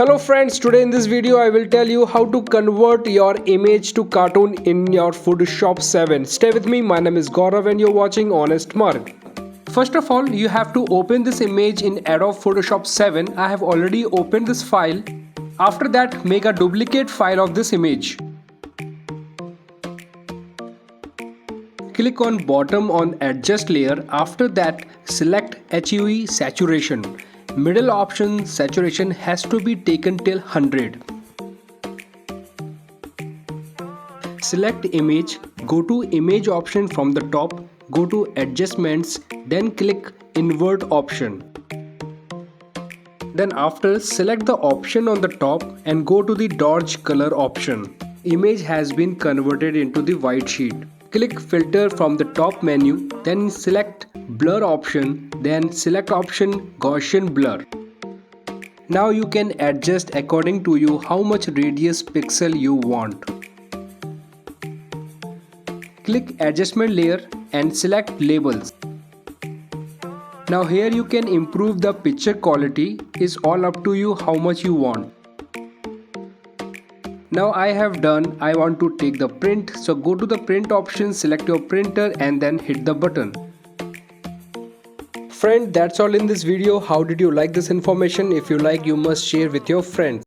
Hello friends, today in this video I will tell you how to convert your image to cartoon in your Photoshop 7. Stay with me, my name is Gaurav and you're watching Honest Marg. First of all, you have to open this image in Adobe Photoshop 7. I have already opened this file. After that, make a duplicate file of this image. Click on bottom on adjust layer. After that, select HUE saturation. Middle option saturation has to be taken till 100. Select image, go to image option from the top, go to adjustments, then click invert option. Then after, select the option on the top and go to the dodge color option. Image has been converted into the white sheet. Click filter from the top menu, then select blur option, then select option Gaussian blur. Now you can adjust according to you how much radius pixel you want. Click adjustment layer and select labels. Now here you can improve the picture quality, is all up to you how much you want. Now I have done, I want to take the print, so go to the print option, select your printer and then hit the button. Friend, that's all in this video. How did you like this information? If you like, you must share with your friends.